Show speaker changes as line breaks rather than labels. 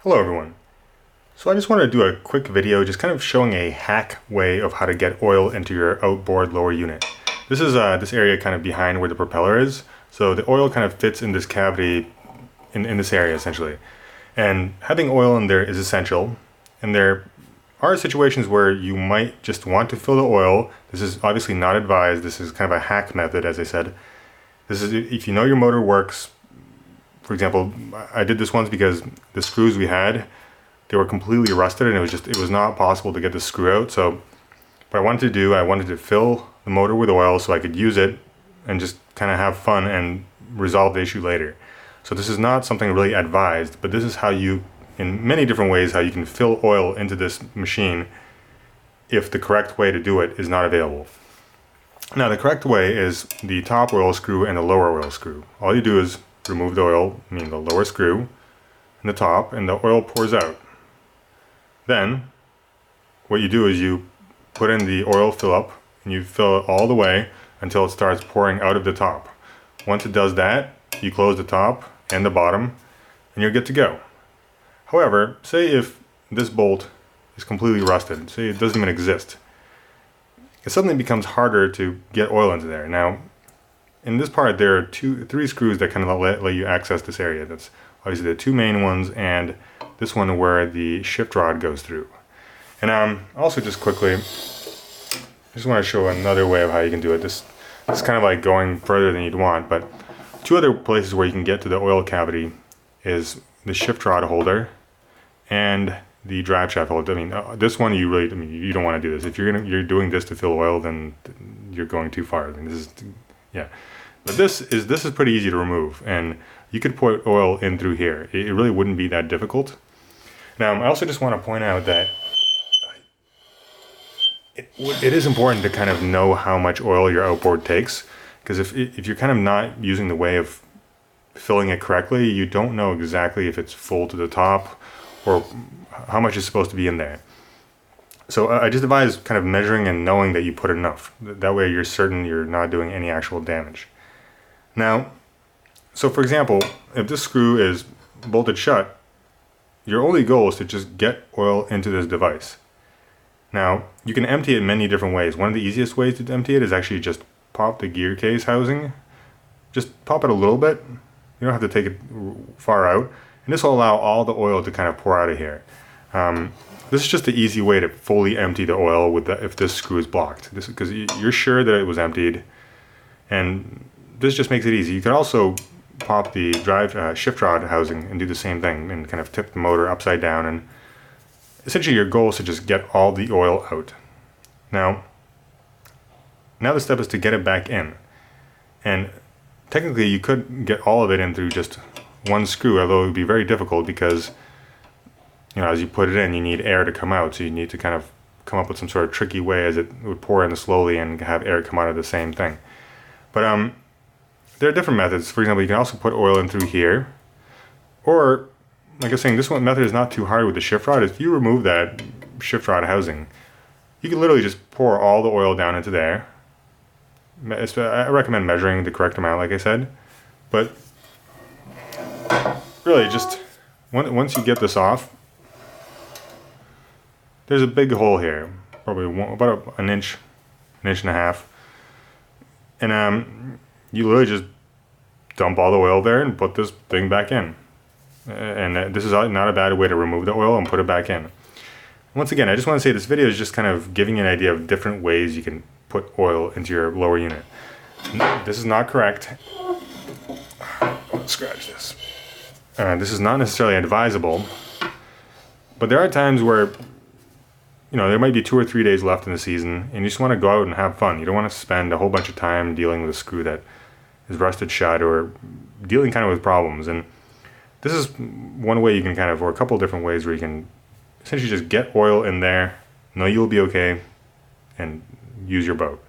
Hello everyone. So I just wanted to do a quick video just kind of showing a hack way of how to get oil into your outboard lower unit. This is this area kind of behind where the propeller is. So the oil kind of fits in this cavity in this area essentially. And having oil in there is essential. And there are situations where you might just want to fill the oil. This is obviously not advised. This is kind of a hack method, as I said. This is if you know your motor works. For example, I did this once because the screws we had, they were completely rusted and it was not possible to get the screw out. So what I wanted to do, I wanted to fill the motor with oil so I could use it and just kind of have fun and resolve the issue later. So this is not something really advised, but this is how you, in many different ways, how you can fill oil into this machine if the correct way to do it is not available. Now the correct way is the top oil screw and the lower oil screw. All you do is remove the oil, meaning the lower screw and the top, and the oil pours out. Then what you do is you put in the oil fill up and you fill it all the way until it starts pouring out of the top. Once it does that, you close the top and the bottom and you're good to go. However, say if this bolt is completely rusted, say it doesn't even exist, it suddenly becomes harder to get oil into there. Now in this part there are three screws that kind of let you access this area. That's obviously the two main ones and this one where the shift rod goes through. And also just quickly, I just want to show another way of how you can do it. This is kind of like going further than you'd want, but two other places where you can get to the oil cavity is the shift rod holder and the drive shaft holder. I mean, this one you don't want to do this. If you're doing this to fill oil, then you're going too far. I mean, this is, yeah. But this is pretty easy to remove, and you could put oil in through here. It really wouldn't be that difficult. Now, I also just want to point out that it is important to kind of know how much oil your outboard takes, because if you're kind of not using the way of filling it correctly, you don't know exactly if it's full to the top or how much is supposed to be in there. So I just advise kind of measuring and knowing that you put enough. That way you're certain you're not doing any actual damage. Now, so for example, if this screw is bolted shut, your only goal is to just get oil into this device. Now, you can empty it many different ways. One of the easiest ways to empty it is actually just pop the gear case housing. Just pop it a little bit. You don't have to take it far out. And this will allow all the oil to kind of pour out of here. This is just the easy way to fully empty the oil if this screw is blocked. Because you're sure that it was emptied, and this just makes it easy. You can also pop the shift rod housing and do the same thing and kind of tip the motor upside down, and essentially your goal is to just get all the oil out. Now the step is to get it back in, and technically you could get all of it in through just one screw, although it would be very difficult because as you put it in, you need air to come out, so you need to kind of come up with some sort of tricky way as it would pour in slowly and have air come out of the same thing. But there are different methods. For example, you can also put oil in through here, or like I was saying, this one method is not too hard with the shift rod. If you remove that shift rod housing, you can literally just pour all the oil down into there. I recommend measuring the correct amount, like I said, but really just once you get this off, there's a big hole here, probably about an inch and a half, and you literally just dump all the oil there and put this thing back in. And this is not a bad way to remove the oil and put it back in. Once again, I just want to say this video is just kind of giving you an idea of different ways you can put oil into your lower unit. This is not correct. Let's scratch this. This is not necessarily advisable, but there are times where there might be 2 or 3 days left in the season and you just want to go out and have fun. You don't want to spend a whole bunch of time dealing with a screw that is rusted shut or dealing kind of with problems. And this is one way you can or a couple of different ways where you can essentially just get oil in there, know you'll be okay, and use your boat.